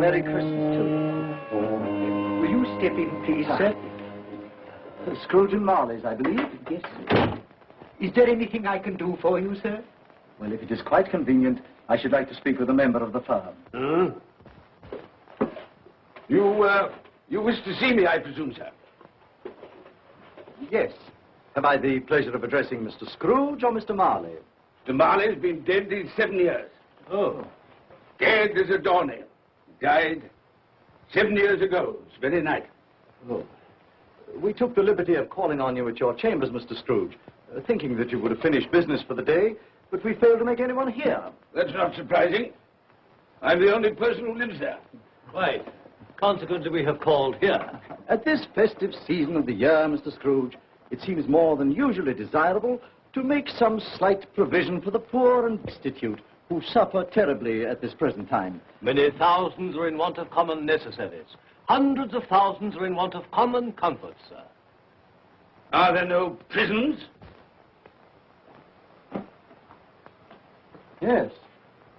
Merry Christmas to you. Will you step in, please, sir? Scrooge and Marley's, I believe. Yes, sir. Is there anything I can do for you, sir? Well, if it is quite convenient, I should like to speak with a member of the firm. You wish to see me, I presume, sir? Yes. Have I the pleasure of addressing Mr. Scrooge or Mr. Marley? Mr. Marley's been dead these 7 years. Oh. Dead as a doornail. Died 7 years ago, this very night. Oh. We took the liberty of calling on you at your chambers, Mr. Scrooge, thinking that you would have finished business for the day, but we failed to make anyone here. That's not surprising. I'm the only person who lives there. Right. Consequently, we have called here. At this festive season of the year, Mr. Scrooge, it seems more than usually desirable to make some slight provision for the poor and destitute who suffer terribly at this present time. Many thousands are in want of common necessaries. Hundreds of thousands are in want of common comforts, sir. Are there no prisons? Yes,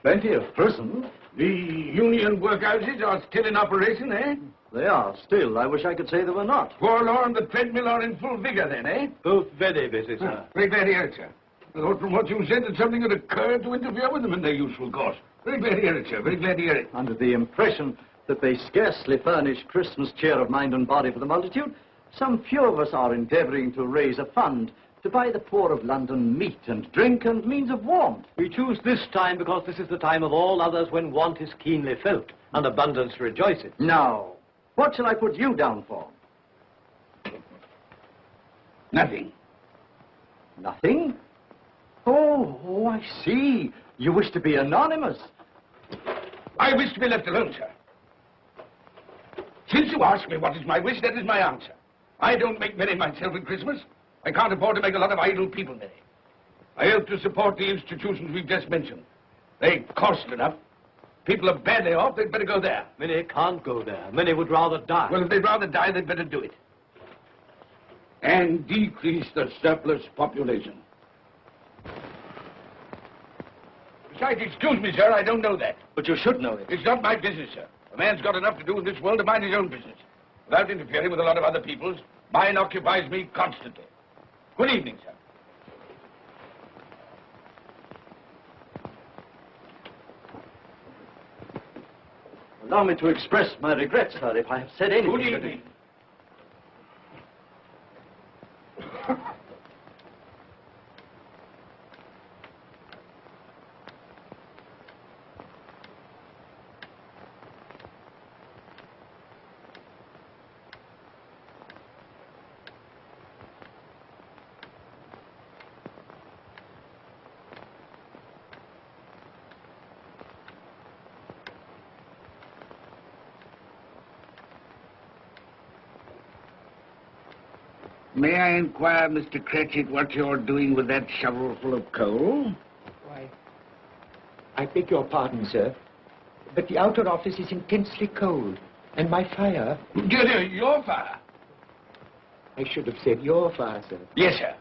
plenty of prisons. The union workhouses are still in operation, eh? They are still. I wish I could say they were not. Forlorn and the treadmill are in full vigor, then, eh? Both very busy, sir. Very glad to hear it, sir. I thought from what you said that something had occurred to interfere with them in their useful course. Very glad to hear it, sir. Very glad to hear it. Under the impression that they scarcely furnish Christmas cheer of mind and body for the multitude, some few of us are endeavoring to raise a fund to buy the poor of London meat and drink and means of warmth. We choose this time because this is the time of all others when want is keenly felt and abundance rejoices. Now, what shall I put you down for? Nothing. Nothing? Oh, I see. You wish to be anonymous. I wish to be left alone, sir. Since you ask me what is my wish, that is my answer. I don't make merry myself at Christmas. I can't afford to make a lot of idle people merry. I help to support the institutions we've just mentioned. They cost enough. People are badly off, they'd better go there. Many can't go there. Many would rather die. Well, if they'd rather die, they'd better do it. And decrease the surplus population. Besides, excuse me, sir, I don't know that. But you should know it. It's not my business, sir. A man's got enough to do in this world to mind his own business. Without interfering with a lot of other people's, mine occupies me constantly. Good evening, sir. Allow me to express my regrets, sir, if I have said anything. Good evening. May I inquire, Mr. Cratchit, what you're doing with that shovel full of coal? Why, I beg your pardon, sir, but the outer office is intensely cold, and my fire... Your fire? I should have said your fire, sir. Yes, sir.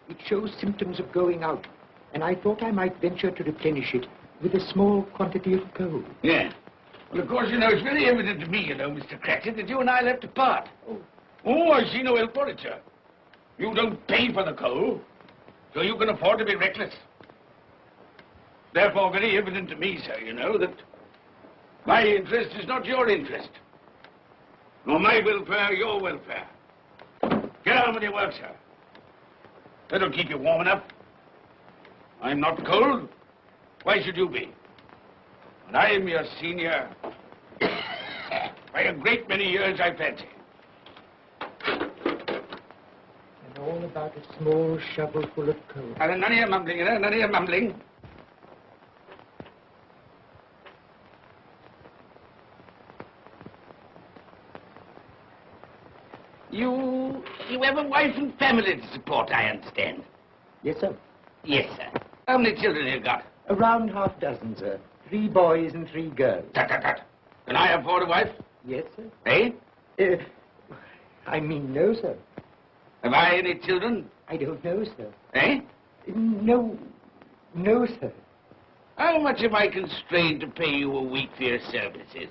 It shows symptoms of going out, and I thought I might venture to replenish it with a small quantity of coal. Yeah. Well, of course, it's very evident to me, Mr. Cratchit, that you and I left apart. Oh, I see no help for it, sir. You don't pay for the coal, so you can afford to be reckless. Therefore, very evident to me, sir, that my interest is not your interest. Nor my welfare, your welfare. Get on with your work, sir. That'll keep you warm enough. I'm not cold. Why should you be? And I'm your senior by a great many years, I fancy. All about a small shovel full of coal. None of your mumbling, none of your mumbling. You have a wife and family to support, I understand. Yes, sir. Yes, sir. How many children have you got? Around half dozen, sir. 3 boys and 3 girls. Tut, tut, tut. Can I afford a wife? Yes, sir. Eh? I mean, no, sir. Have I any children? I don't know, sir. Eh? No, sir. How much am I constrained to pay you a week for your services?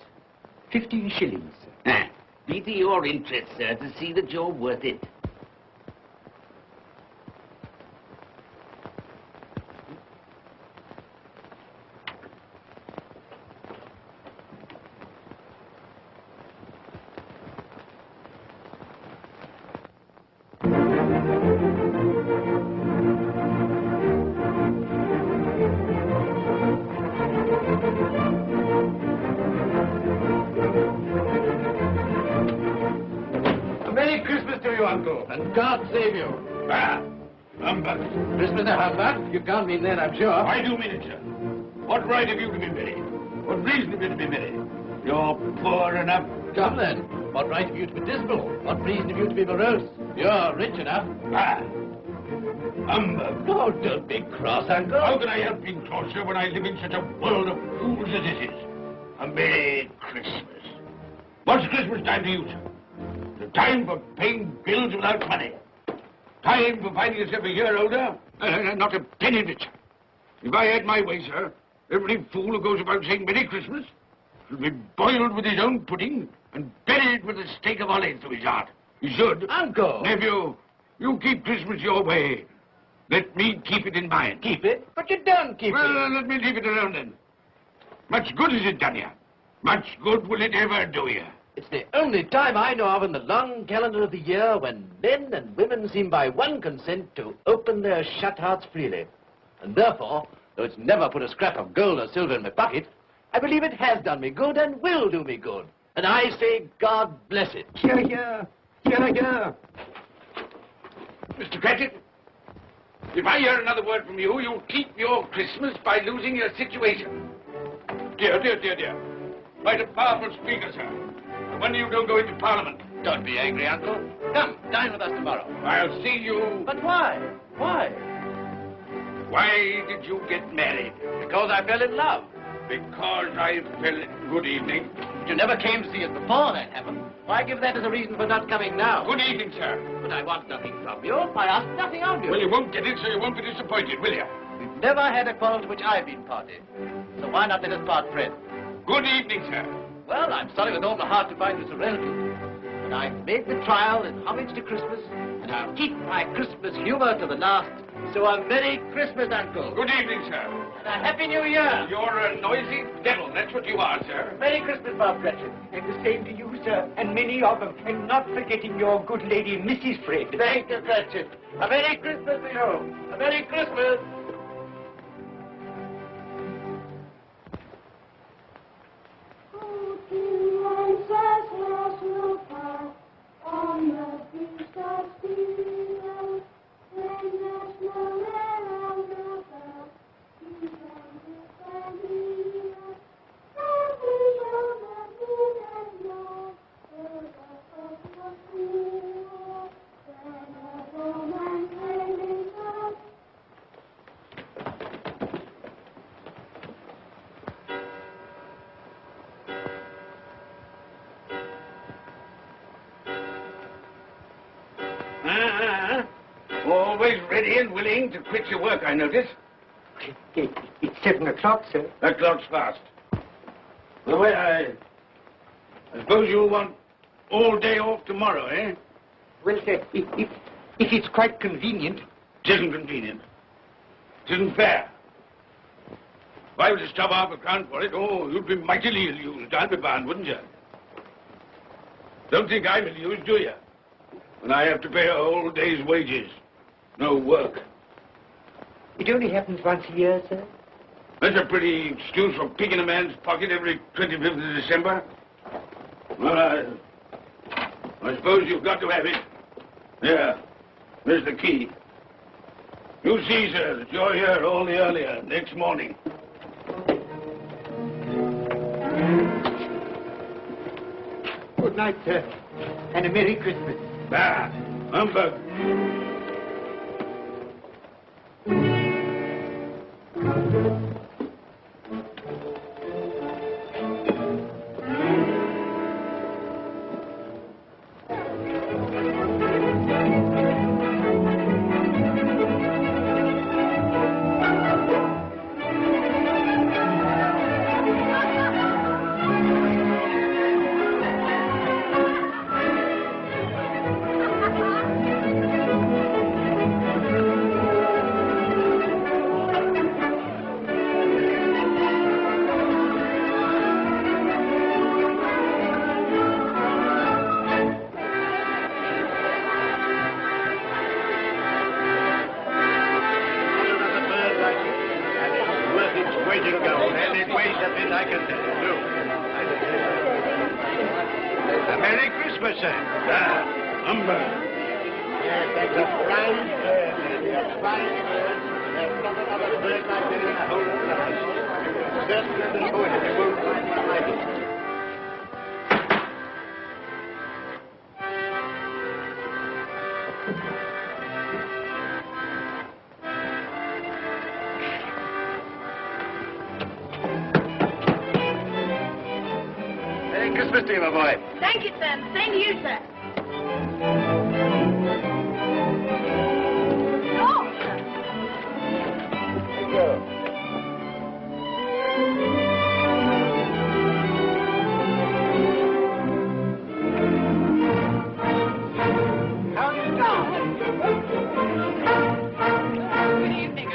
15 shillings, sir. Be to your interest, sir, to see that you're worth it. Merry Christmas to you, Uncle. And God save you. Humbug. Christmas a humbug? You can't mean that, I'm sure. I do mean it, sir. What right have you to be merry? What reason have you to be merry? You're poor enough. Come then. What right have you to be dismal? What reason have you to be morose? You're rich enough. Humbug. Oh, don't be cross, Uncle. How can I help being cross, sir, when I live in such a world of fools as this is? A Merry Christmas. What's Christmas time to you, sir? The time for paying bills without money. Time for finding yourself a year older? Not a penny of it, sir. If I had my way, sir, every fool who goes about saying Merry Christmas should be boiled with his own pudding and buried with a stake of olives through his heart. He should. Uncle! Nephew, you keep Christmas your way. Let me keep it in mine. Keep it? But you don't keep Well, let me leave it alone then. Much good has it done you? Much good will it ever do you? It's the only time I know of in the long calendar of the year when men and women seem by one consent to open their shut hearts freely. And therefore, though it's never put a scrap of gold or silver in my pocket, I believe it has done me good and will do me good. And I say, God bless it. Hear, hear. Hear, hear. Mr. Cratchit, if I hear another word from you, you'll keep your Christmas by losing your situation. Dear, dear, dear, dear. Quite a powerful speaker, sir. No wonder you don't go into Parliament. Don't be angry, Uncle. Come, dine with us tomorrow. I'll see you... But why? Why? Why did you get married? Because I fell in love. Because I fell in... Good evening. You never came to see us before that happened. Why give that as a reason for not coming now? Good evening, sir. But I want nothing from you. I ask nothing of you. Well, you won't get it, so you won't be disappointed, will you? We've never had a quarrel to which I've been party. So why not let us part friends? Good evening, sir. Well, I'm sorry with all my heart to find you so relative. But I've made the trial in homage to Christmas, and I'll keep my Christmas humor to the last. So a Merry Christmas, Uncle. Good evening, sir. And a Happy New Year. You're a noisy devil, that's what you are, sir. Merry Christmas, Bob Cratchit. And the same to you, sir, and many of them. And not forgetting your good lady, Mrs. Fred. Thank you, Cratchit. A Merry Christmas to you. A Merry Christmas. Always ready and willing to quit your work, I notice. It's 7 o'clock, sir. That clock's fast. Well, I suppose you want all day off tomorrow, eh? Well, sir, if it's quite convenient. It isn't convenient. It isn't fair. If I were to stop half a crown for it, oh, you'd be mightily ill-used, I'll be bound, wouldn't you? Don't think I'm ill-used, do you? When I have to pay a whole day's wages. No work. It only happens once a year, sir. That's a pretty excuse for picking a man's pocket every 25th of December. Well, I suppose you've got to have it. There. There's the key. You see, sir, that you're here all the earlier next morning. Good night, sir. And a Merry Christmas. Ah, humbug. little go. And it weighs a bit, I can tell you. Look. A Merry Christmas, sir. Humbug. Yes, that's a fine bird, Andy, a fine bird. There's not another bird like that in the whole place. Certainly the poet, and you won't find one like it. Merry Christmas to you, my boy. Thank you, sir. Same to you, sir. Oh, sir. Thank you. How do you do? Good evening,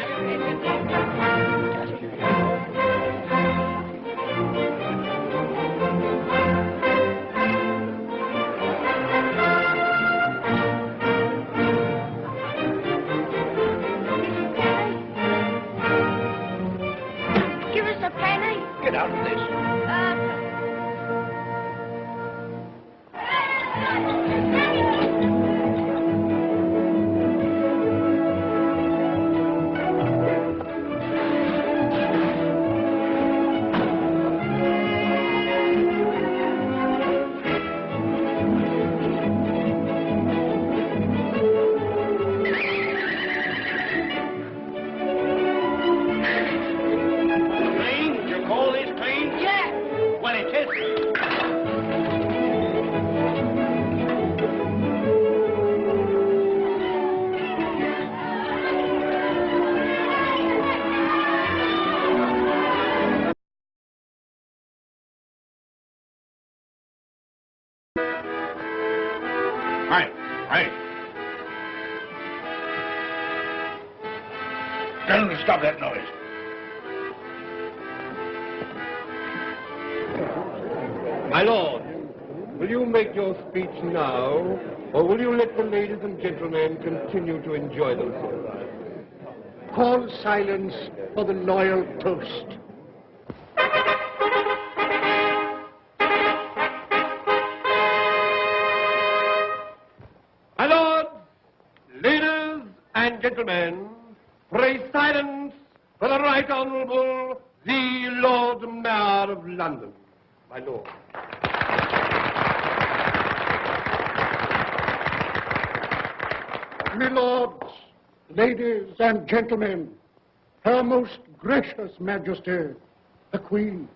Give us a penny. Get out of this. Clean? You call this clean? Yeah. Well, it is. Right, right. Tell them to stop that noise. My lord, will you make your speech now, or will you let the ladies and gentlemen continue to enjoy themselves? Call silence for the loyal toast. My lords, ladies and gentlemen, pray silence for the Right Honourable the Lord Mayor of London. My lord. My lords, ladies and gentlemen, Her Most Gracious Majesty, the Queen.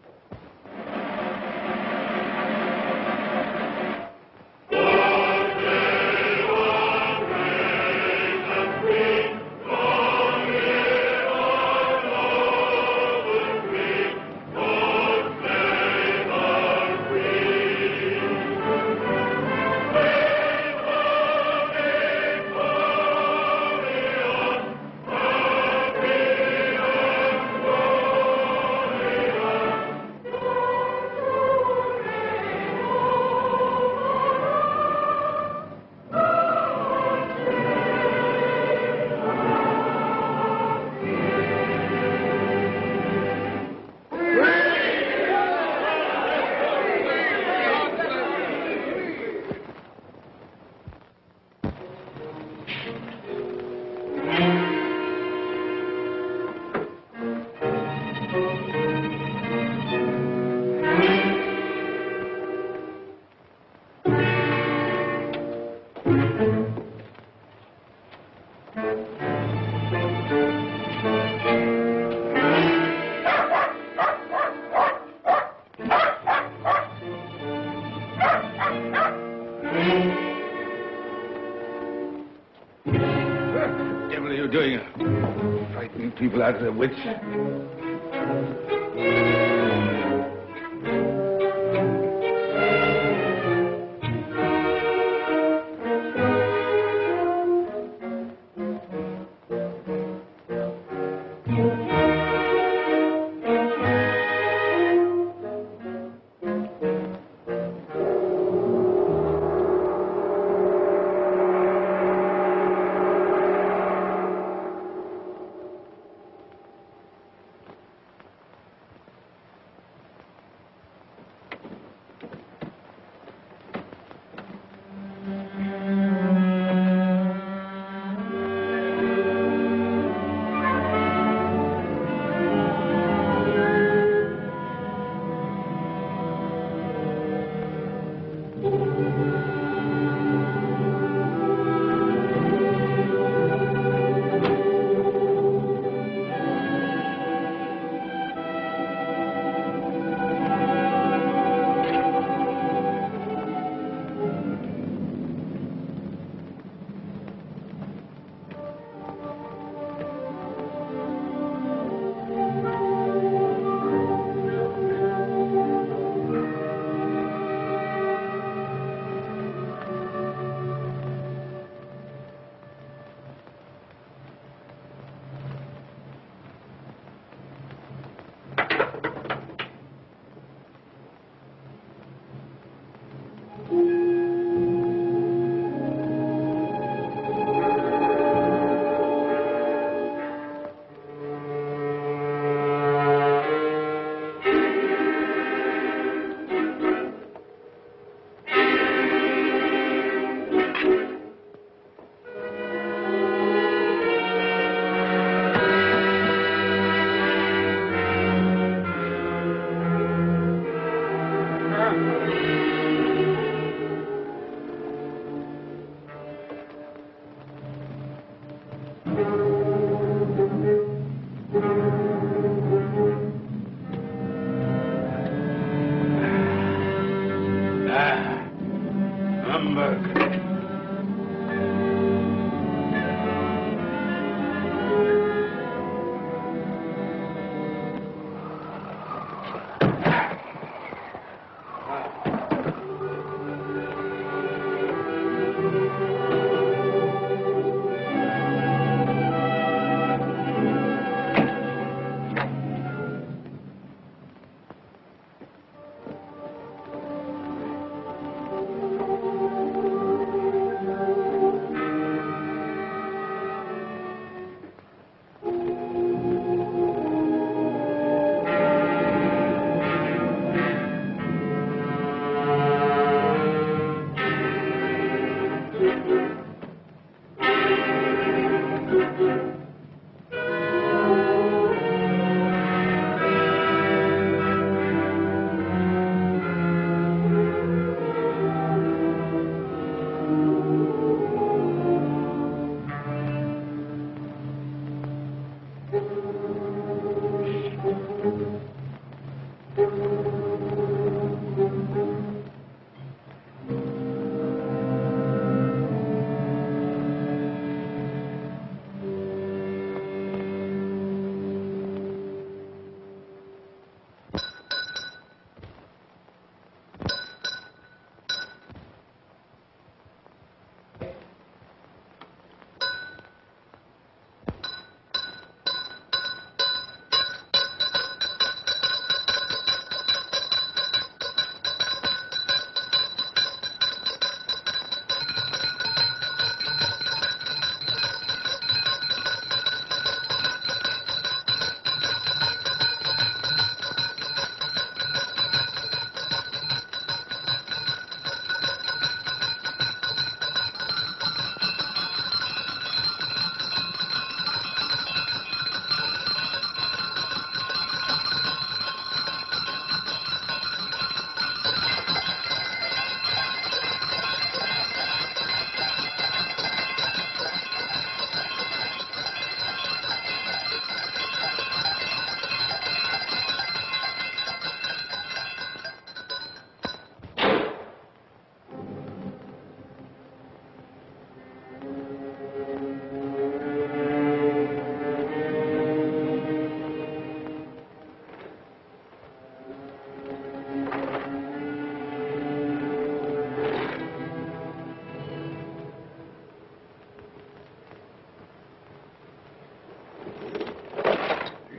What the devil are you doing? Frightening people out of their wits. Nuremberg.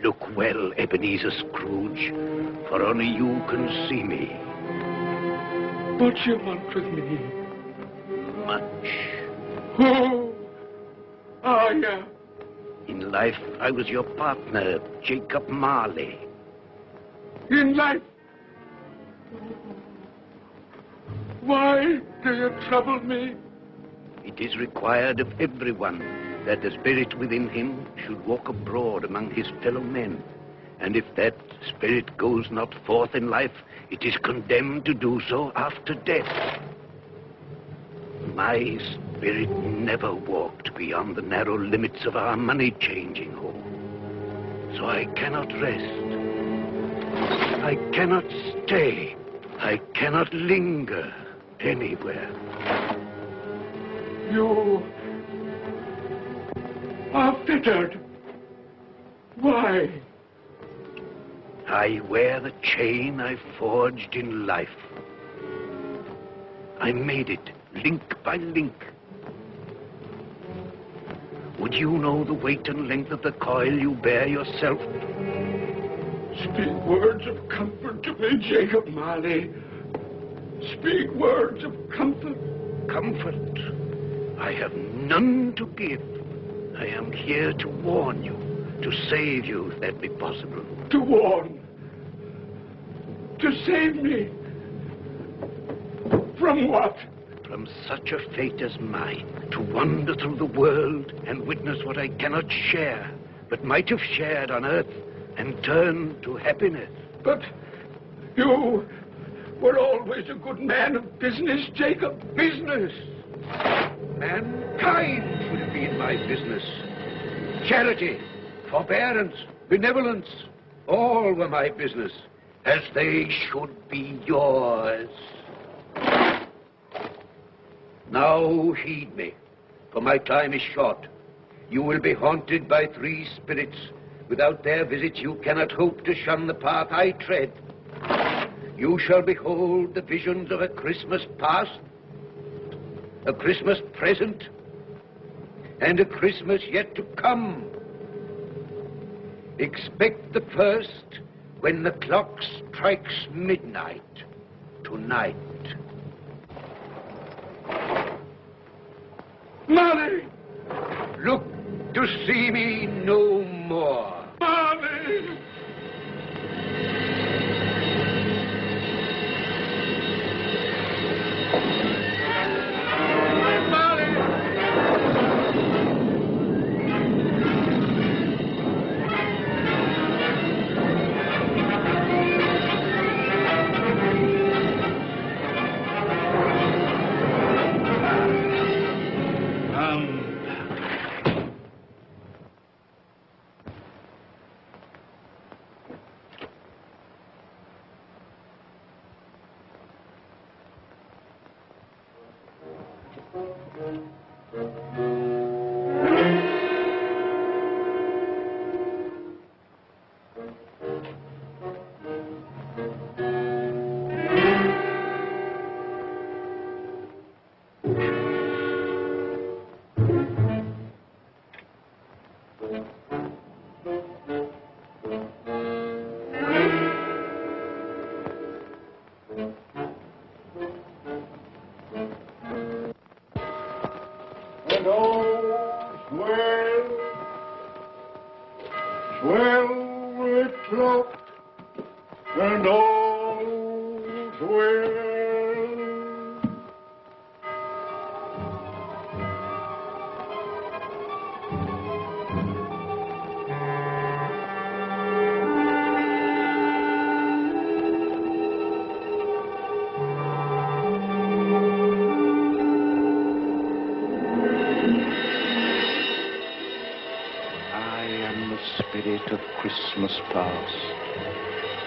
Look well, Ebenezer Scrooge, for only you can see me. What you want with me? Much. Oh, yeah. In life, I was your partner, Jacob Marley. In life? Why do you trouble me? It is required of everyone that the spirit within him should walk abroad among his fellow men. And if that spirit goes not forth in life, it is condemned to do so after death. My spirit never walked beyond the narrow limits of our money-changing hall. So I cannot rest. I cannot stay. I cannot linger anywhere. You are fettered. Why? I wear the chain I forged in life. I made it link by link. Would you know the weight and length of the coil you bear yourself? Speak words of comfort to me, Jacob Marley. Speak words of comfort. Comfort? I have none to give. I am here to warn you, to save you, if that be possible. To warn? To save me? From what? From such a fate as mine, to wander through the world and witness what I cannot share, but might have shared on earth and turn to happiness. But you were always a good man of business, Jacob. Business? Mankind should have been my business. Charity, forbearance, benevolence, all were my business, as they should be yours. Now heed me, for my time is short. You will be haunted by 3 spirits. Without their visits, you cannot hope to shun the path I tread. You shall behold the visions of a Christmas past, a Christmas present, and a Christmas yet to come. Expect the first when the clock strikes midnight tonight. Molly! Look to see me no more. Molly!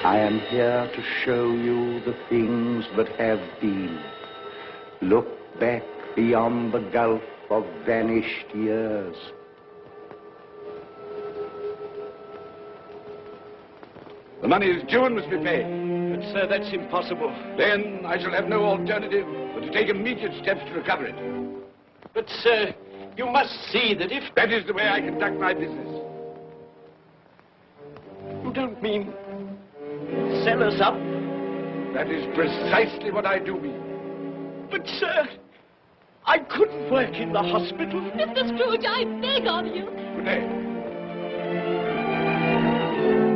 I am here to show you the things that have been. Look back beyond the gulf of vanished years. The money is due and must be paid. But, sir, that's impossible. Then I shall have no alternative but to take immediate steps to recover it. But, sir, you must see that if... That is the way I conduct my business. You don't mean... sell us up? That is precisely what I do mean. But, sir, I couldn't work in the hospital. Mr. Scrooge, I beg of you. Good day.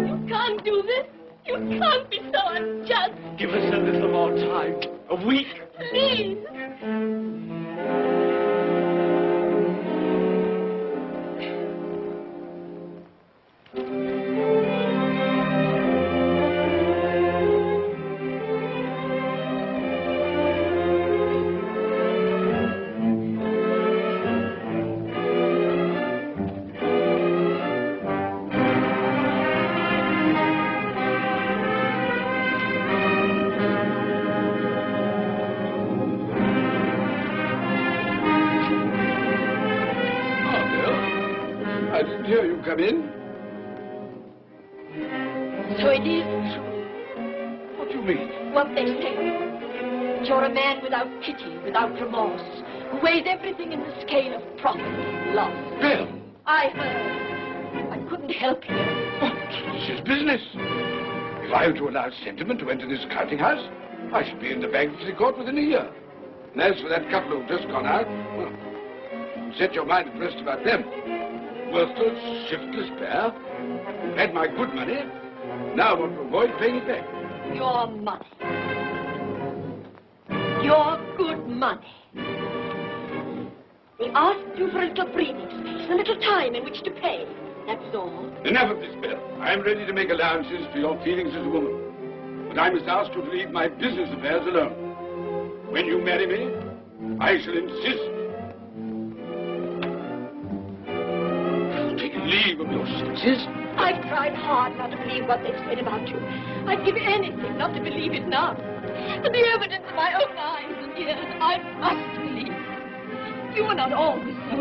You can't do this. You can't be so unjust. Give us a little more time. A week. Please. Come in. So it is true. What do you mean? What they say. That you're a man without pity, without remorse, who weighs everything in the scale of profit and loss. Bill! I heard. I couldn't help you. But this is business. If I were to allow sentiment to enter this counting house, I should be in the bankruptcy court within a year. And as for that couple who've just gone out, well, set your mind at rest about them. Worthless, shiftless pair. Had my good money. Now I want to avoid paying it back. Your money. Your good money. They asked you for a little breathing space, a little time in which to pay. That's all. Enough of this, Bill. I am ready to make allowances for your feelings as a woman. But I must ask you to leave my business affairs alone. When you marry me, I shall insist. Leave of your senses. I've tried hard not to believe what they've said about you. I'd give anything not to believe it now. But the evidence of my own eyes and ears, I must believe. You are not always so.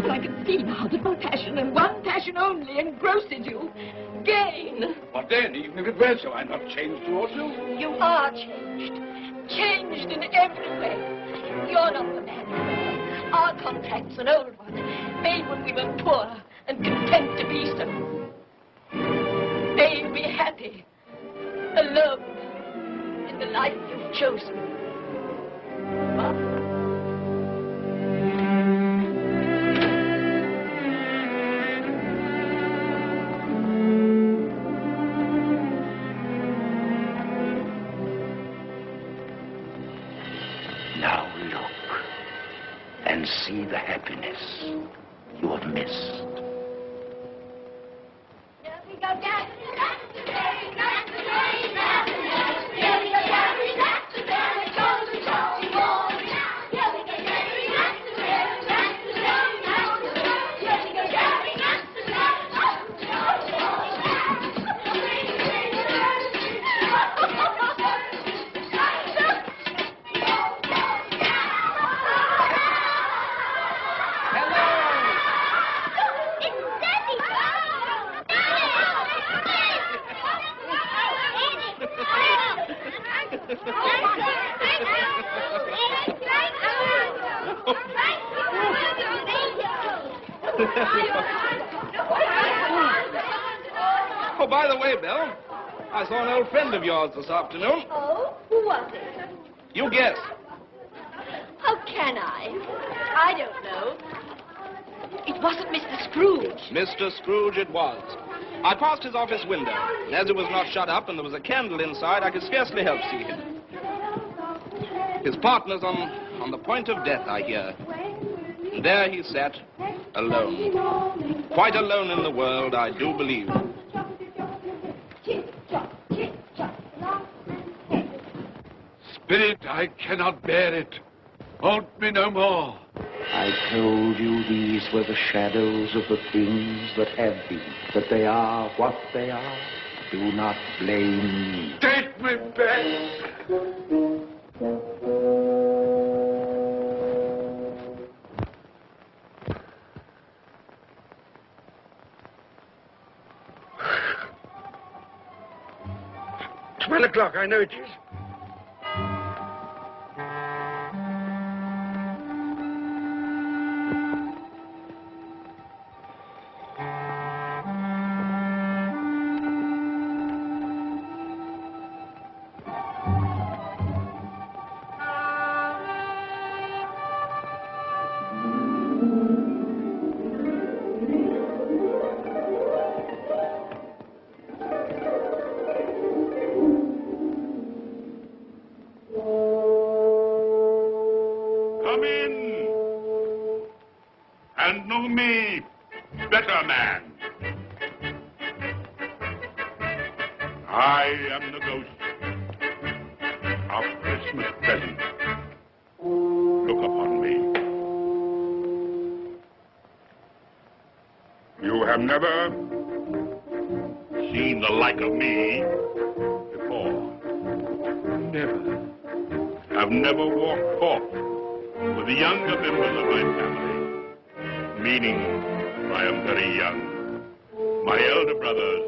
And I can see now that one passion and one passion only engrosses you. Gain. What then? Even if it were so, I'm not changed towards you. You are changed. Changed in every way. You're not the man you were. Our contract's an old one, made when we were poor and content to be so. May you be happy, alone, in the life you've chosen. Now look and see the happiness you have missed. Oh, by the way, Bill, I saw an old friend of yours this afternoon. Oh, who was it? You guess. How can I? I don't know. It wasn't Mr. Scrooge. Mr. Scrooge it was. I passed his office window, and as it was not shut up and there was a candle inside, I could scarcely help see him. His partner's on the point of death, I hear. And there he sat, alone. Quite alone in the world, I do believe. Spirit, I cannot bear it. Haunt me no more. I told you these were the shadows of the things that have been, that they are what they are. Do not blame me. Take me back. $12 I know it is. Come in and know me, better man. I am the ghost of Christmas present. Look upon me. You have never seen the like of me before. Never. I've never walked forth with the younger members of my family, meaning I am very young. My elder brothers,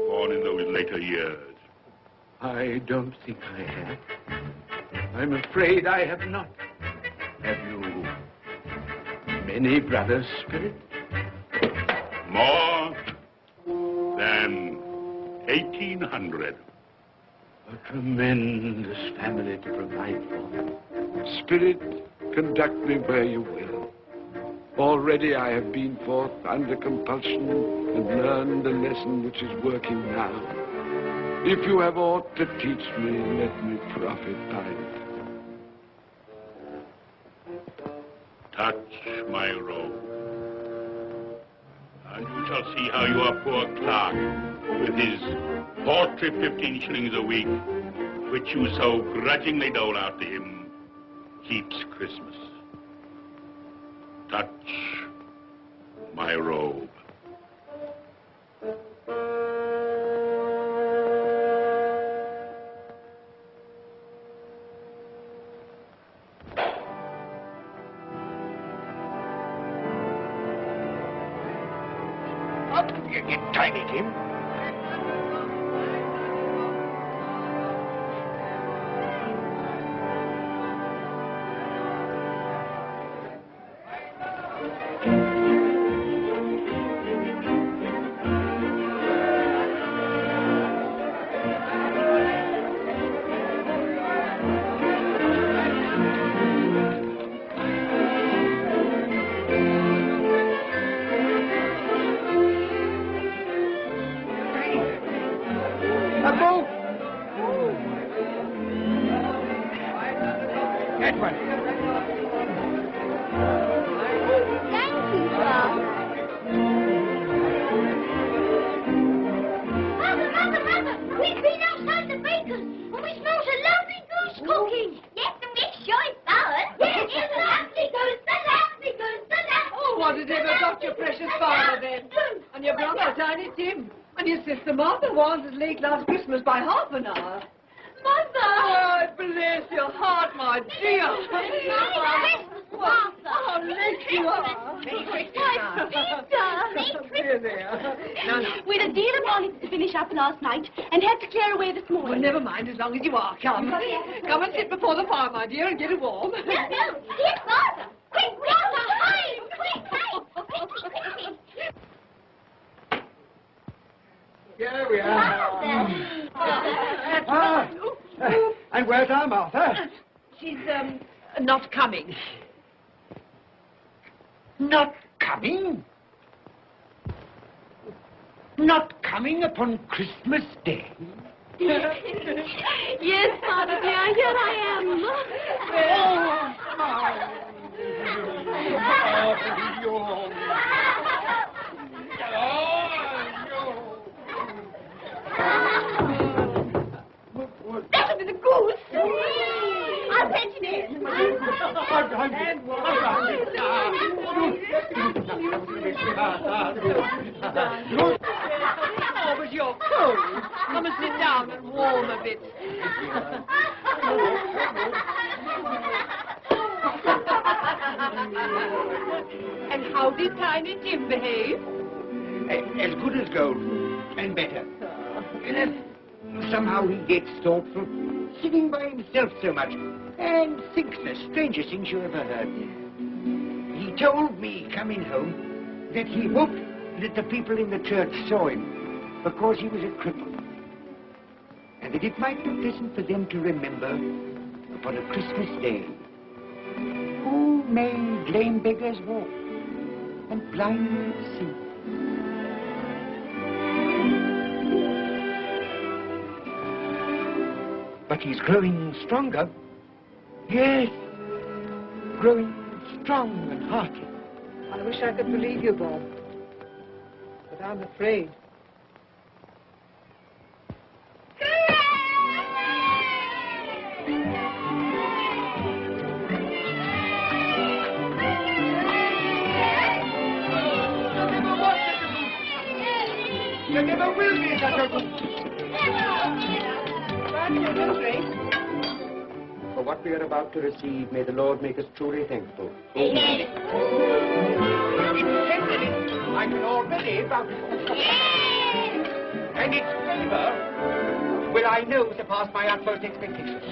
born in those later years. I don't think I have. I'm afraid I have not. Have you many brothers, Spirit? More than 1,800. A tremendous family to provide for. Spirit, conduct me where you will. Already I have been forth under compulsion and learned the lesson which is working now. If you have aught to teach me, let me profit by it. Touch my robe, and you shall see how your poor clerk, with his paltry 15 shillings a week, which you so grudgingly dole out to him, keeps Christmas. Touch my robe. Tiny Tim. Late last Christmas by half an hour. Mother! Oh, bless your heart, my dear. How late you are. Merry Christmas. We'd a deal of bonnets to finish up last night and had to clear away this morning. Well, never mind, as long as you are. Come and sit before the fire, my dear, and get it warm. No, here's Father. Quick, Father, hide! Quick. Here we are. And where's our Martha? She's, not coming. Not coming? Not coming upon Christmas Day? Yes, Father dear, here I am. That'll be the goose. I'll fetch it in. Oh, but you're cold. Come and sit down and warm a bit. And how did Tiny Tim behave? As good as gold, and better. Somehow he gets thoughtful, sitting by himself so much, and thinks the strangest things you ever heard. He told me, coming home, that he hoped that the people in the church saw him, because he was a cripple, and that it might be pleasant for them to remember, upon a Christmas day, who made lame beggars walk, and blind men see. But he's growing stronger. Yes, growing strong and hearty. I wish I could believe you, Bob. But I'm afraid. There never will be such a good. For what we are about to receive, may the Lord make us truly thankful. Amen. I can already vouch for. And its flavor will, I know, surpass my utmost expectations.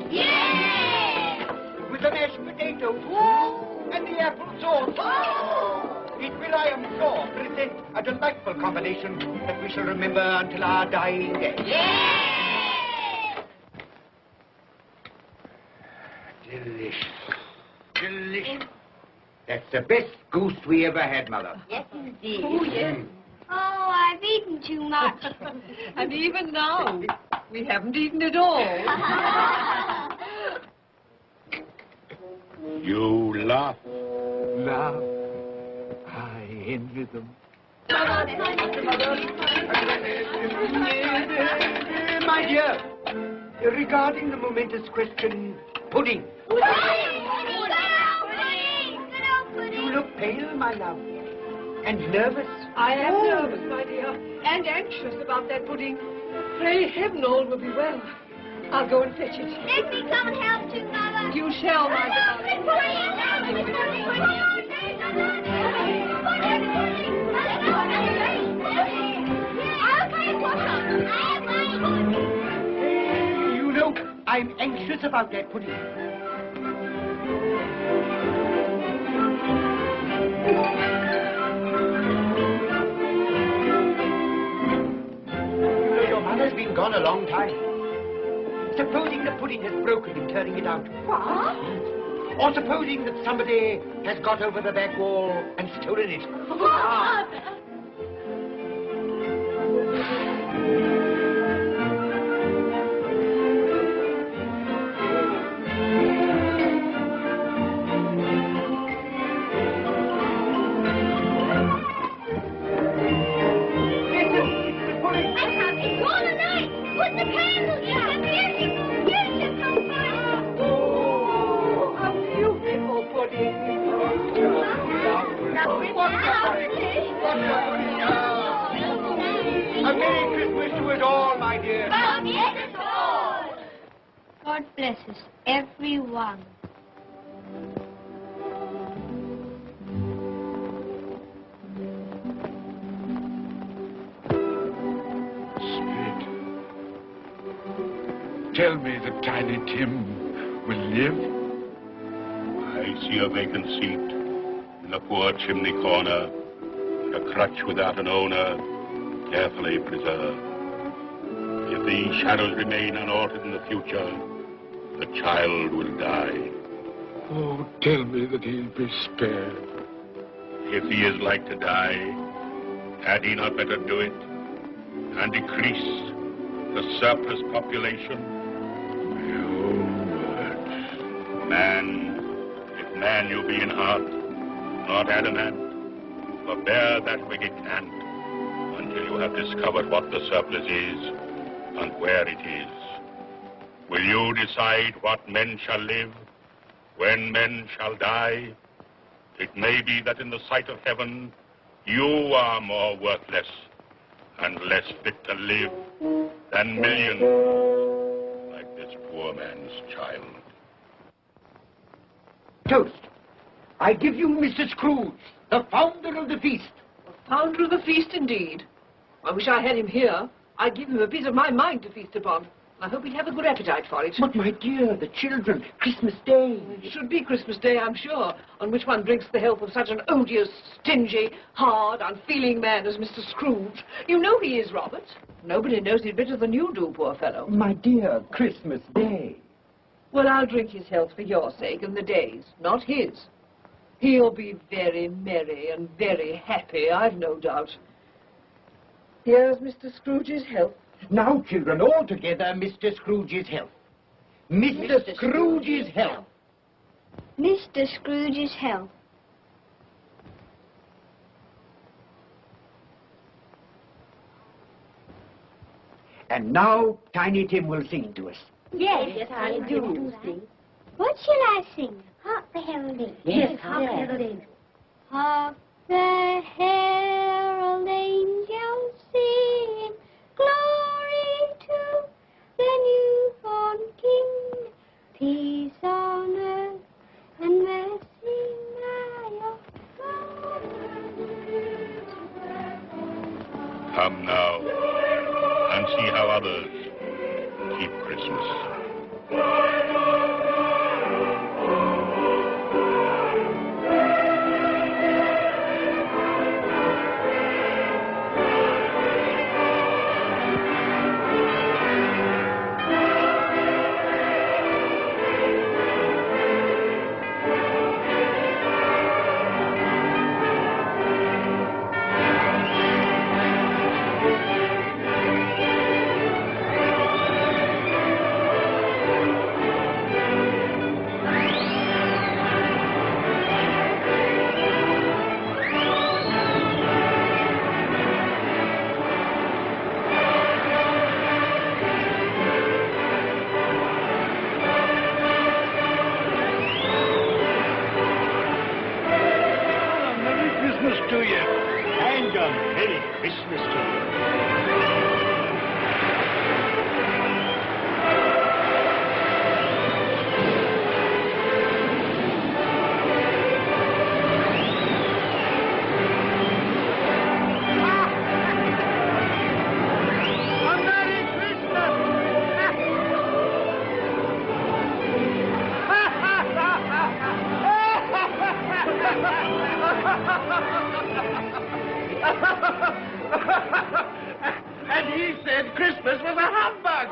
With the mashed potatoes and the apple sauce, it will, I am sure, present a delightful combination that we shall remember until our dying day. Delicious. Delicious. That's the best goose we ever had, Mother. Yes, indeed. Oh, yes. Oh, I've eaten too much. And even now, we haven't eaten it all. You laugh. Laugh. I envy them. My dear, regarding the momentous question, pudding. You look pale, my love, and nervous. I am nervous, my dear, and anxious about that pudding. Pray heaven all will be well. I'll go and fetch it. Let me come and help too, Mother. You shall, my darling. I'm anxious about that pudding. You know, your mother's been gone a long time. Supposing the pudding has broken in turning it out. What? Or supposing that somebody has got over the back wall and stolen it. Father! A Merry Christmas to us all, my dear. God bless us, everyone. Spirit, tell me that Tiny Tim will live. I see a vacant seat in a poor chimney corner, and a crutch without an owner, carefully preserved. If these shadows remain unaltered in the future, the child will die. Oh, tell me that he'll be spared. If he is like to die, had he not better do it and decrease the surplus population? Your words. Man, if man you be in heart, not adamant, forbear that wicked cant until you have discovered what the surplus is and where it is. Will you decide what men shall live, when men shall die? It may be that in the sight of heaven, you are more worthless and less fit to live than millions like this poor man's child. Toast. I give you Mr. Scrooge, the founder of the feast. Founder of the feast, indeed. I wish I had him here. I'd give him a piece of my mind to feast upon. I hope he'd have a good appetite for it. But, my dear, the children, Christmas Day. It should be Christmas Day, I'm sure, on which one drinks the health of such an odious, stingy, hard, unfeeling man as Mr. Scrooge. You know he is, Robert. Nobody knows it better than you do, poor fellow. My dear, Christmas Day. Well, I'll drink his health for your sake and the day's, not his. He'll be very merry and very happy, I've no doubt. Here's Mr. Scrooge's health. Now, children, all together, Mr. Scrooge's health. Mr. Scrooge's health. Mr. Scrooge's health. And now, Tiny Tim will sing to us. Yes, I do. What shall I sing? Hark the heralding. Yes, hark the heralding. Hark the herald angels sing, glory to the newborn King, peace on earth and mercy nigh of God. Come now and see how others keep Christmas. To you. And a Merry Christmas to you. Christmas was a humbug.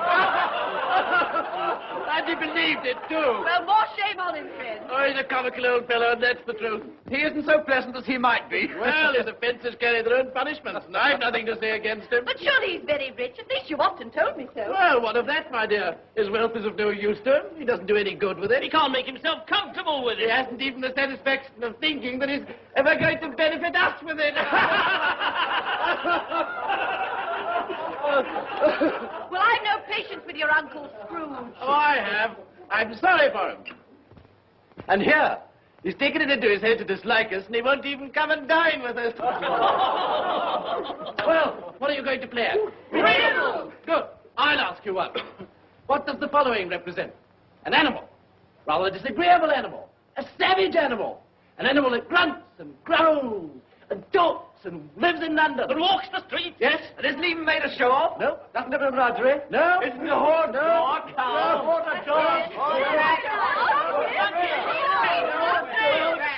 And he believed it, too. Well, more shame on him, friend. Oh, he's a comical old fellow, and that's the truth. He isn't so pleasant as he might be. Well, his offences carry their own punishments, and I've nothing to say against him. But surely he's very rich. At least you've often told me so. Well, what of that, my dear? His wealth is of no use to him. He doesn't do any good with it. He can't make himself comfortable with it. He hasn't even the satisfaction of thinking that he's ever going to benefit us with it. Well, I've no patience with your Uncle Scrooge. Oh, I have. I'm sorry for him. And here, he's taken it into his head to dislike us, and he won't even come and dine with us. Well, what are you going to play at? Riddles! Good. I'll ask you one. What does the following represent? An animal. Rather a disagreeable animal. A savage animal. An animal that grunts and growls and talks and lives in London. And walks the streets. Yes. And isn't even made a show of. No. Doesn't have a menagerie. No. Isn't a horse. No. No. No. Horse.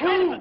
Who?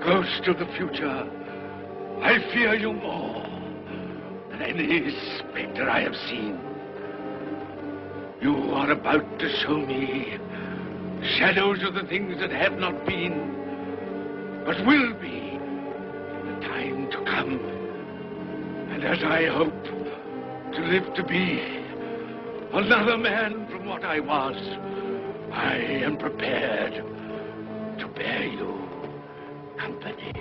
Ghost of the future, I fear you more than any spectre I have seen. You are about to show me shadows of the things that have not been, but will be in the time to come. And as I hope to live to be another man from what I was, I am prepared to bear you company.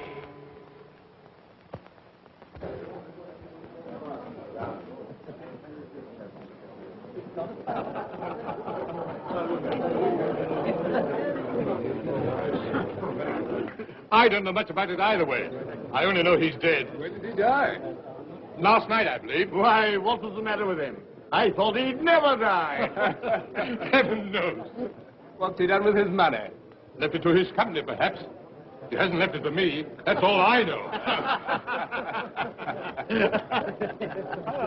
I don't know much about it either way. I only know he's dead. When did he die? Last night, I believe. Why, what was the matter with him? I thought he'd never die. Heaven knows. What's he done with his money? Left it to his company, perhaps. He hasn't left it to me. That's all I know.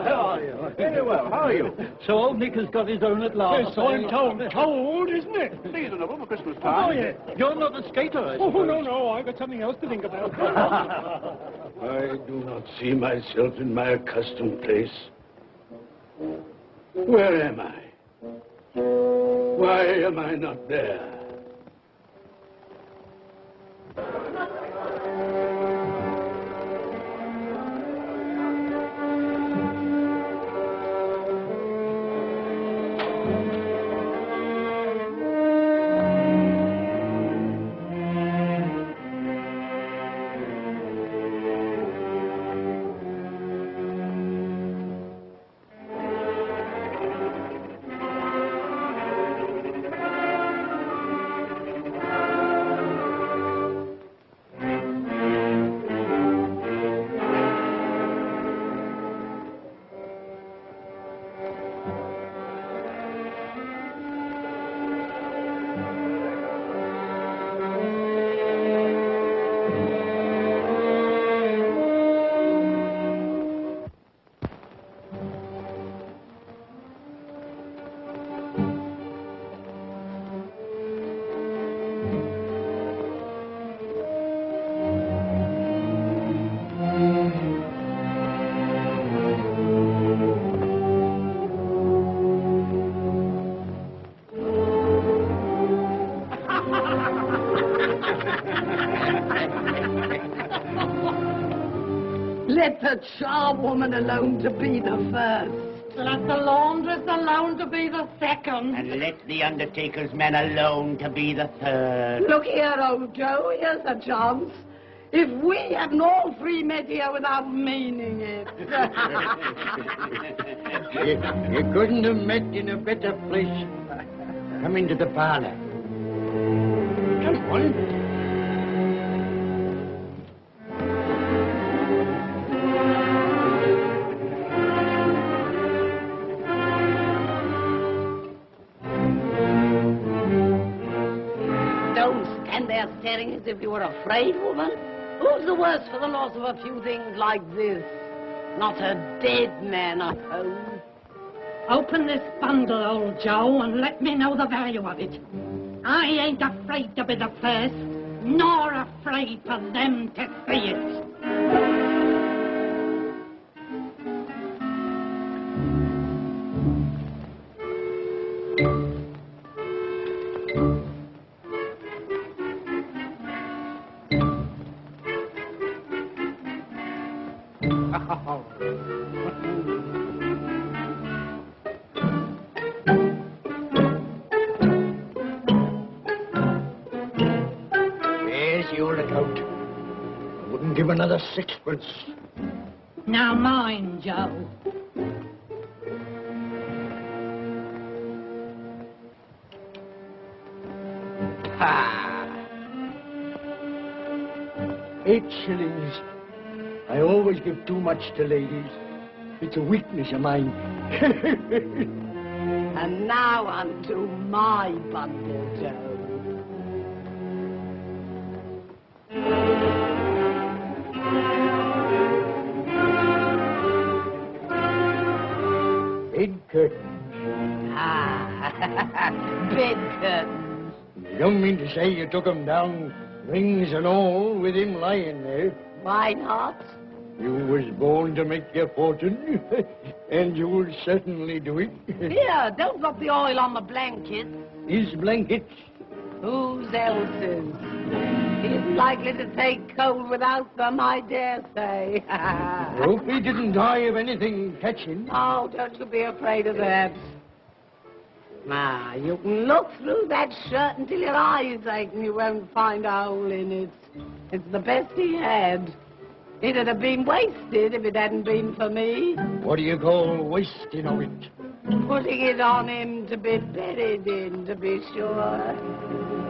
How are you? Very well. How are you? So Nick has got his own at last. Yes, so I'm told. Told, isn't it? Seasonable for Christmas time. Oh, yeah. You're not a skater, I Oh, suppose. no. I've got something else to think about. I do not see myself in my accustomed place. Where am I? Why am I not there? Let the charwoman alone to be the first. Let the laundress alone to be the second. And let the undertaker's man alone to be the third. Look here, old Joe, here's a chance. If we hadn't all three met here without meaning it. You couldn't have met in a better place. Come into the parlor. Come on. Don't stand there staring as if you were afraid, woman. Who's the worse for the loss of a few things like this? Not a dead man, I suppose. Open this bundle, old Joe, and let me know the value of it. I ain't afraid to be the first, nor afraid for them to see it. There's your account. I wouldn't give another sixpence. Now mind, Joe. Ah. 8 shillings. I always give too much to ladies. It's a weakness of mine. And now unto my bundle, Joe. Bed curtains. Bed curtains. You don't mean to say you took 'em down, rings and all, with him lying there? Why not? You was born to make your fortune, and you'll certainly do it. Here, don't drop the oil on the blanket. His blankets. Whose else's? He isn't likely to take cold without them, I dare say. Hope he didn't die of anything catching. Oh, don't you be afraid of that. Now, you can look through that shirt until your eyes ache and you won't find a hole in it. It's the best he had. It'd have been wasted if it hadn't been for me. What do you call wasting of it? Putting it on him to be buried in, to be sure.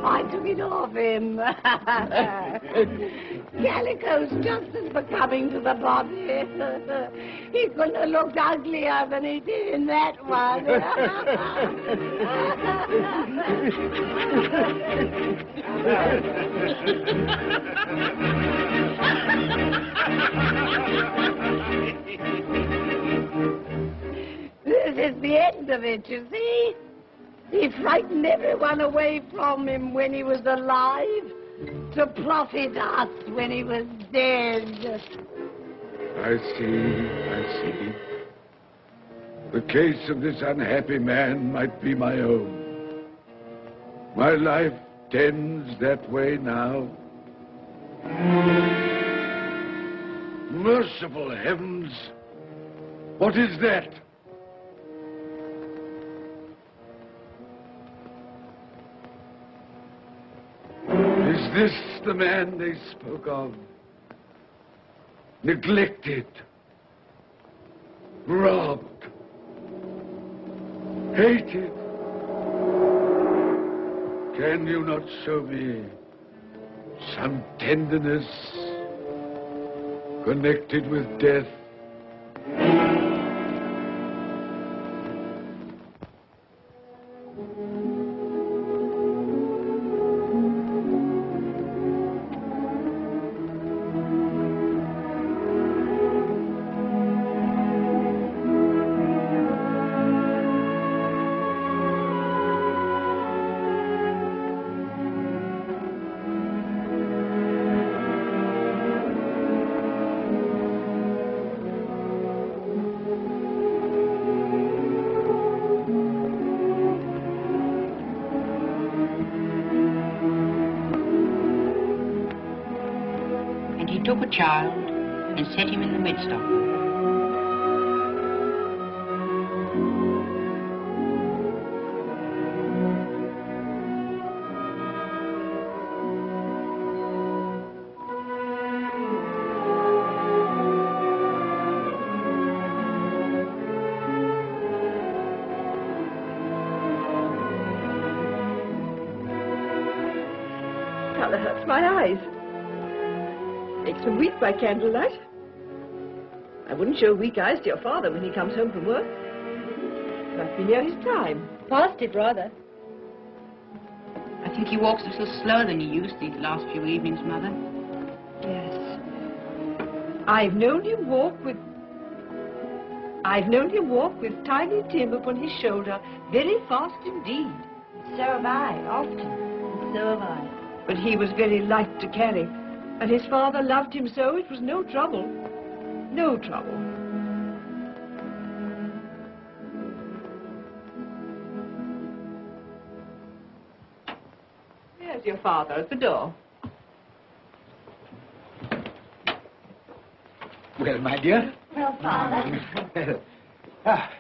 I took it off him. Calico's just as becoming to the body. He couldn't have looked uglier than he did in that one. This is the end of it, you see. He frightened everyone away from him when he was alive to profit us when he was dead. I see. The case of this unhappy man might be my own. My life tends that way now. Merciful heavens! What is that? Is this the man they spoke of? Neglected, robbed, hated. Can you not show me some tenderness connected with death? He took a child and set him in the midst of them. rather hurts my eyes. Makes me weep by candlelight. I wouldn't show weak eyes to your father when he comes home from work. Must be near his time. Past it, rather. I think he walks a little slower than he used these last few evenings, Mother. Yes. I've known him walk with Tiny Tim upon his shoulder very fast indeed. So have I, often. So have I. But he was very light to carry, and his father loved him so it was no trouble. No trouble. There's your father at the door. Well, my dear. Well, Father. Ah.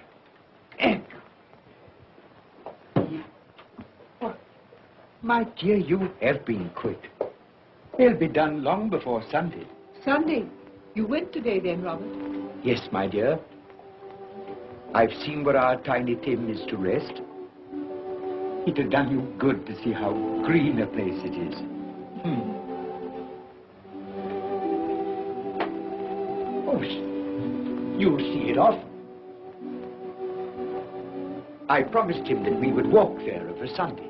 My dear, you have been quick. They'll be done long before Sunday. Sunday. You went today then, Robert? Yes, my dear. I've seen where our Tiny Tim is to rest. It had done you good to see how green a place it is. Oh, you'll see it often. I promised him that we would walk there of a Sunday.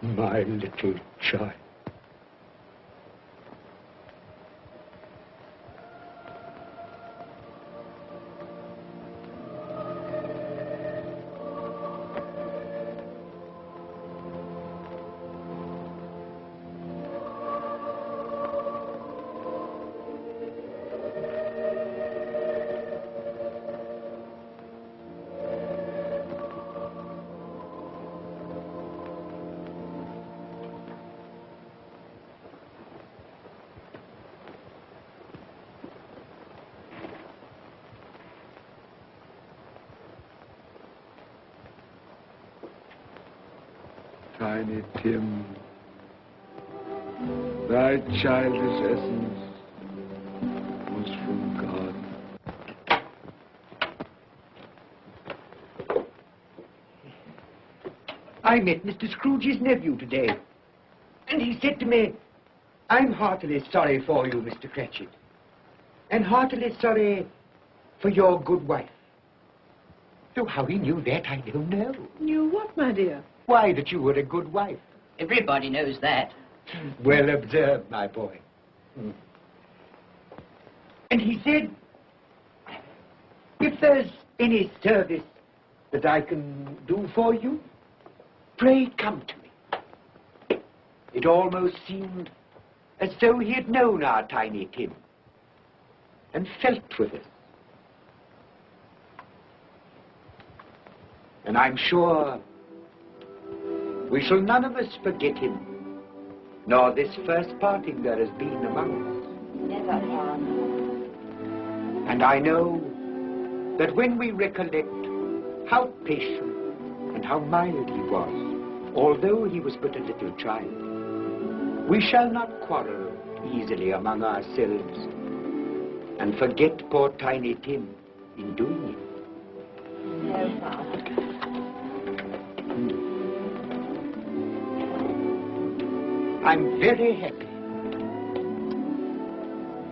My little child. Tiny Tim, thy childish essence was from God. I met Mr. Scrooge's nephew today, and he said to me, I'm heartily sorry for you, Mr. Cratchit, and heartily sorry for your good wife. Though how he knew that, I don't know. Knew what, my dear? Why, that you were a good wife. Everybody knows that. Well observed, my boy. And he said, if there's any service that I can do for you, pray come to me. It almost seemed as though he had known our Tiny Tim and felt with us. And I'm sure we shall none of us forget him, nor this first parting there has been among us. Never, Father. And I know that when we recollect how patient and how mild he was, although he was but a little child, We shall not quarrel easily among ourselves and forget poor Tiny Tim in doing it. No, Father. I'm very happy.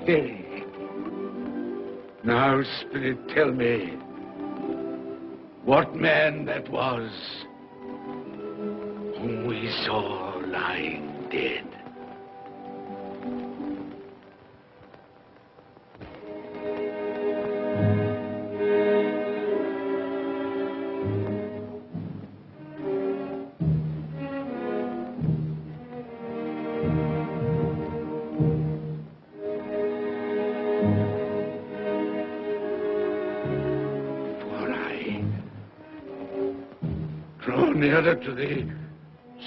Very happy. Now, Spirit, tell me what man that was whom we saw lying dead. Nearer to the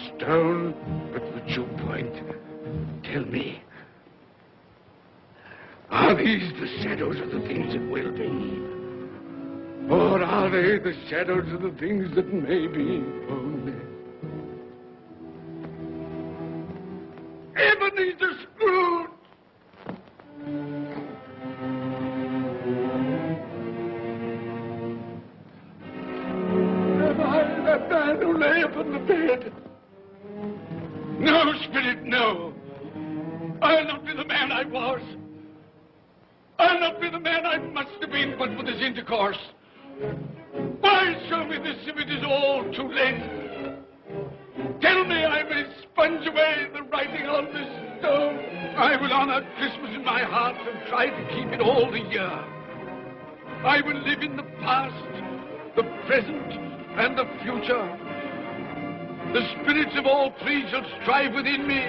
stone at which you point. Tell me, are these the shadows of the things that will be? Or are they the shadows of the things that may be only? Ebenezer Scrooge! That man who lay upon the bed. No, Spirit, no. I'll not be the man I was. I'll not be the man I must have been but for this intercourse. Why show me this if it is all too late? Tell me I may sponge away the writing on this stone. I will honor Christmas in my heart and try to keep it all the year. I will live in the past, the present, and the future. The spirits of all three shall strive within me.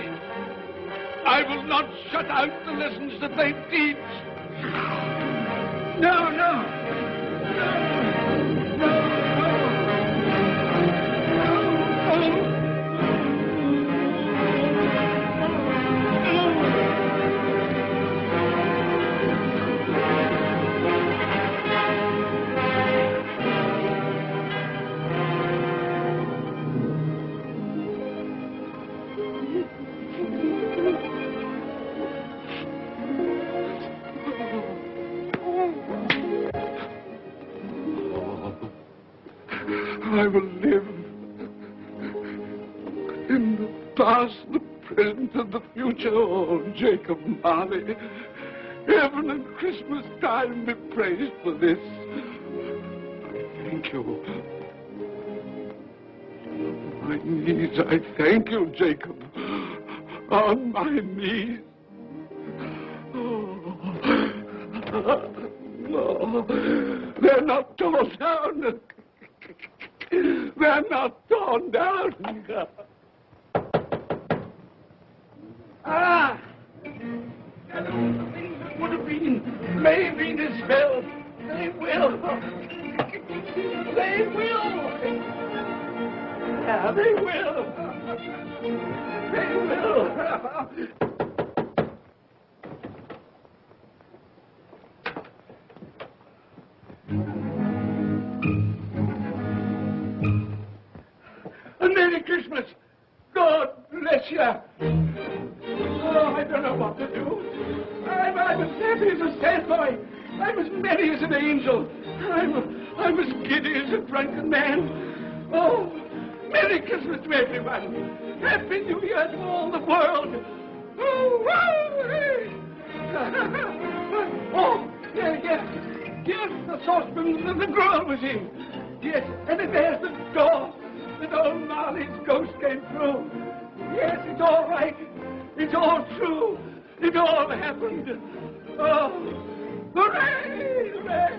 I will not shut out the lessons that they teach. No, no. I will live in the past, the present, and the future. Oh, Jacob Marley, heaven and Christmas time be praised for this. I thank you. On my knees, I thank you, Jacob. On my knees. Oh, no, they're not torn down. They're not torn down. Ah! Things that would have been may have been as well. They will. They will. Yeah, they will. They will. Merry Christmas! God bless you! Oh, I don't know what to do. I'm as happy as a sandboy. I'm as merry as an angel. I'm as giddy as a drunken man. Oh, Merry Christmas to everyone! Happy New Year to all the world! Oh, hey. Oh, yes, the saucepan that the girl was in. Yes, and there's the door. That old Marley's ghost came through. Yes, it's all right. It's all true. It all happened. Oh, hooray! Hooray!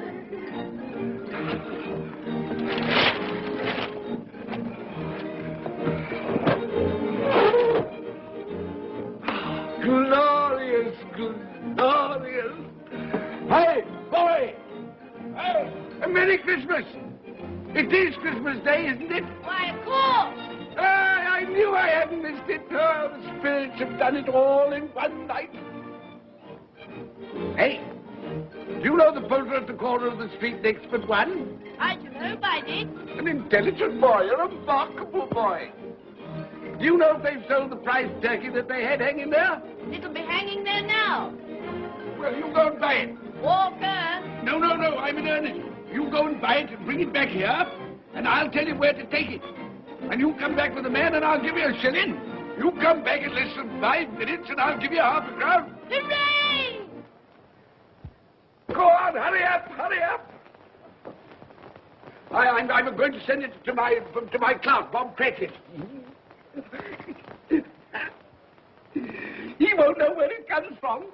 Glorious, glorious. Hey, boy! Hey, a Merry Christmas! It is Christmas Day, isn't it? Why, of course. I knew I hadn't missed it. Oh, the spirits have done it all in one night. Hey, do you know the poulterer at the corner of the street next but one? I do hope I did. An intelligent boy, a remarkable boy. Do you know if they've sold the prize turkey that they had hanging there? It'll be hanging there now. Well, you go and buy it. Walker! No, I'm in earnest. You go and buy it and bring it back here, and I'll tell you where to take it. And you come back with the man, and I'll give you a shilling. You come back in less than 5 minutes, and I'll give you half a crown. Hooray! Go on, hurry up. I'm going to send it to my clerk, Bob Cratchit. He won't know where it comes from.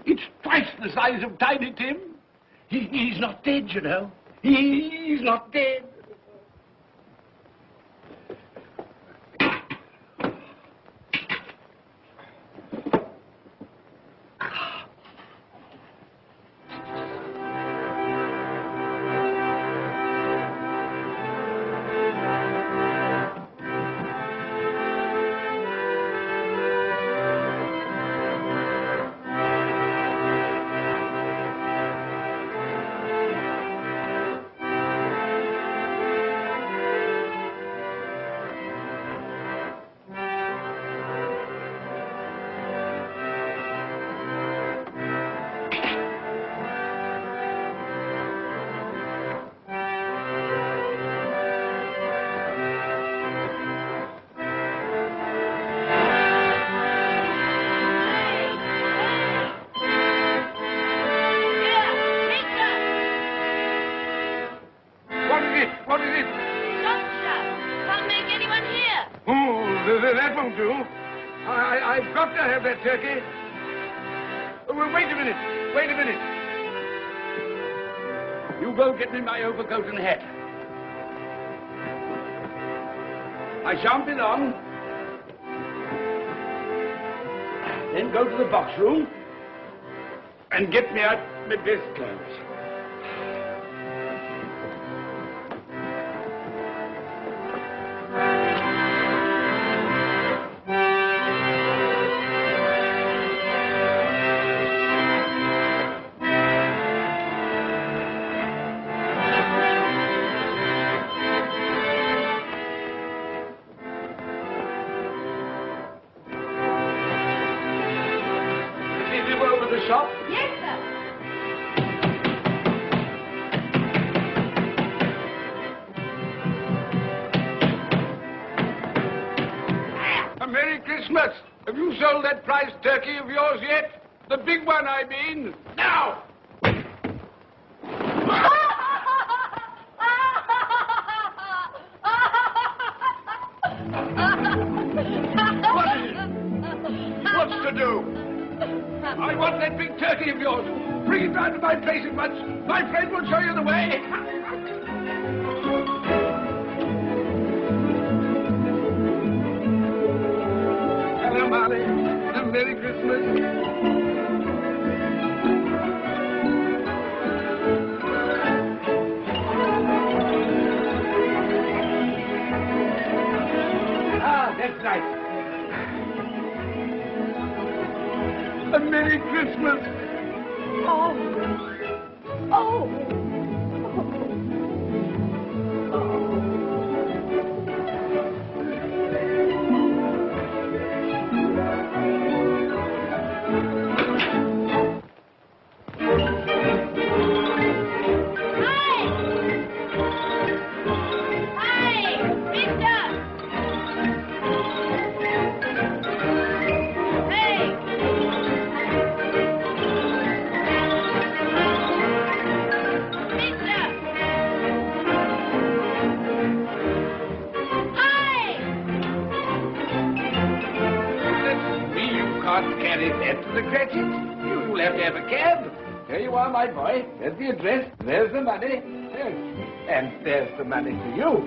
It's twice the size of Tiny Tim. He's not dead, you know. He's not dead. That won't do. I've got to have that turkey. Well, wait a minute. You go get me my overcoat and hat. I shan't be long. Then go to the box room and get me out my best clothes. Shop? Yes, sir. A Merry Christmas. Have you sold that prize turkey of yours yet? The big one, I mean. Now! What is it? What's to do? I want that big turkey of yours. Bring it round to my place at once. My friend will show you the way. Hello, Molly. And Merry Christmas. That's right. A Merry Christmas. Carry that to the Cratchits. You'll have to have a cab. There you are, my boy. There's the address. There's the money. Yes. And there's the money to you.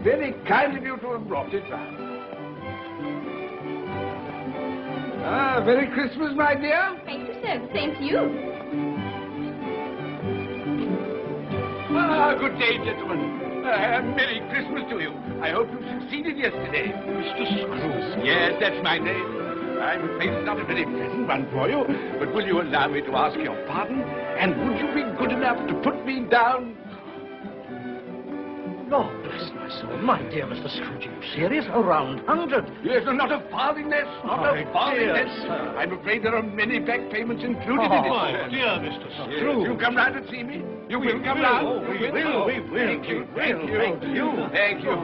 Very kind of you to have brought it round. Merry Christmas, my dear. Thank you, sir. Same to you. Good day, gentlemen. Merry Christmas to you. I hope you succeeded yesterday. Mr. Scrooge. Yes, that's my name. I'm afraid it's not a very pleasant one for you, but will you allow me to ask your pardon? And would you be good enough to put me down? Lord bless my soul. My dear Mr. Scrooge, are you serious? A round 100. Yes, not a farthing less. Not a farthing less. I'm afraid there are many back payments included in it. My dear Mr. Scrooge. You come round and see me. You will come round. Oh, we will. Thank you. Thank you. Thank you.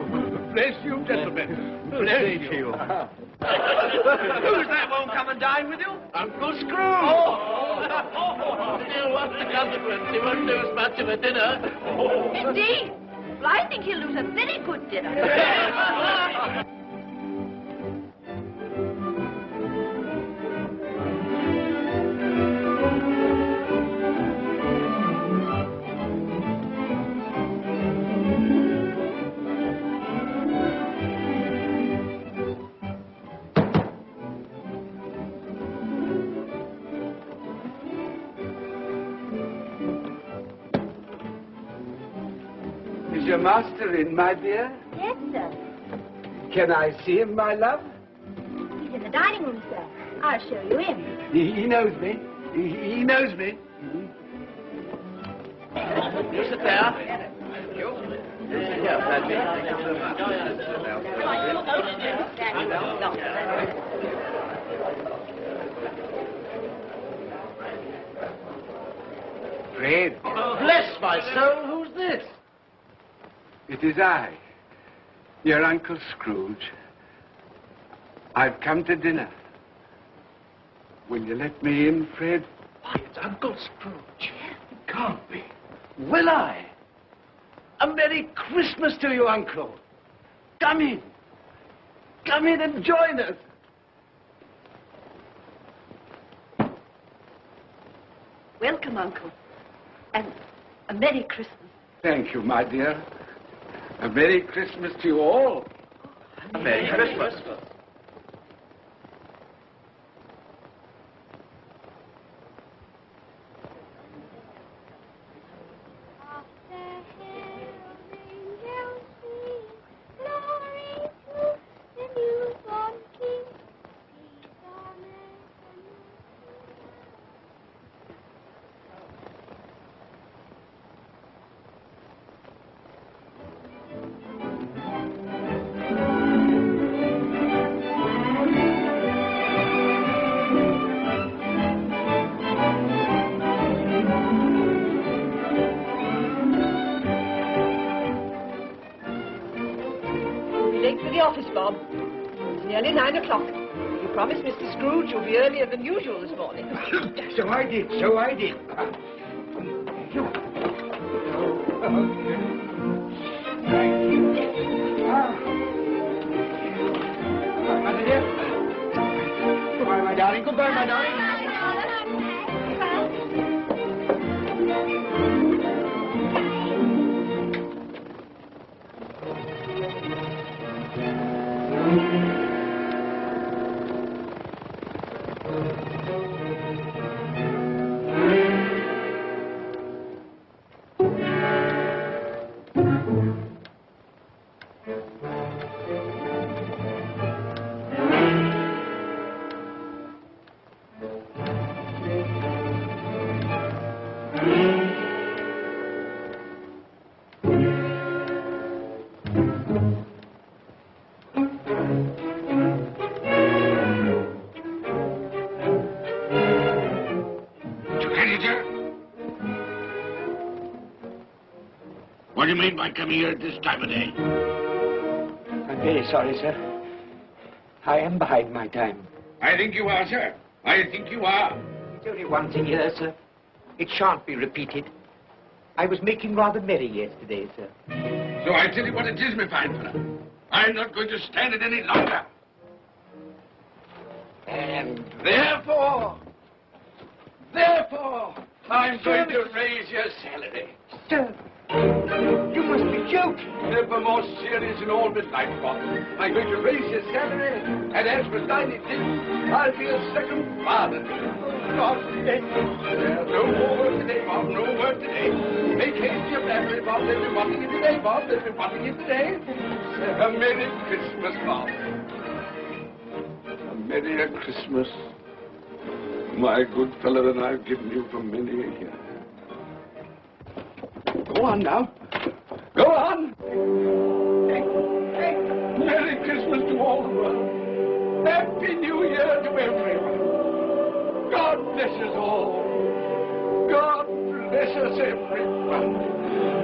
Bless you, gentlemen. Bless you. Who's that won't come and dine with you? Uncle Scrooge. Still, what's the consequence? He won't lose much of a dinner. Indeed. Well, I think he'll lose a very good dinner. Is your master in, my dear? Yes, sir. Can I see him, my love? He's in the dining room, sir. I'll show you in. He knows me. He knows me. You sit there. Here, Patsy. Fred. Bless my soul, who's this? It is I, your Uncle Scrooge. I've come to dinner. Will you let me in, Fred? Why, it's Uncle Scrooge. It can't be. Will I? A Merry Christmas to you, Uncle. Come in. Come in and join us. Welcome, Uncle. And a Merry Christmas. Thank you, my dear. A Merry Christmas to you all. A Merry Christmas. Late for the office, Bob. It's nearly 9 o'clock. You promised Mr. Scrooge you'll be earlier than usual this morning. So I did. Thank you. Thank you. Mother dear. Goodbye, my darling. Goodbye, my darling. What do you mean by coming here at this time of day? I'm very sorry, sir. I am behind my time. I think you are, sir. I think you are. It's only once a year, sir. It shan't be repeated. I was making rather merry yesterday, sir. So I tell you what it is, my fine fellow. I'm not going to stand it any longer. And therefore, I'm going to raise your salary. Sir, you must be joking. Never more serious in all my life, Bob. I'm going to raise your salary, and as for dining things, I'll be a second father to you. God bless you. No more work today, Bob. No work today. Make haste your family, Bob. They'll be wanting you today, Bob. They'll be wanting you today. A Merry Christmas, Bob. A Merry Christmas. My good fellow and I've given you for many a year. Go on now. Go on. Merry Christmas to all the world. Happy New Year to everyone. God bless us all. God bless us everyone.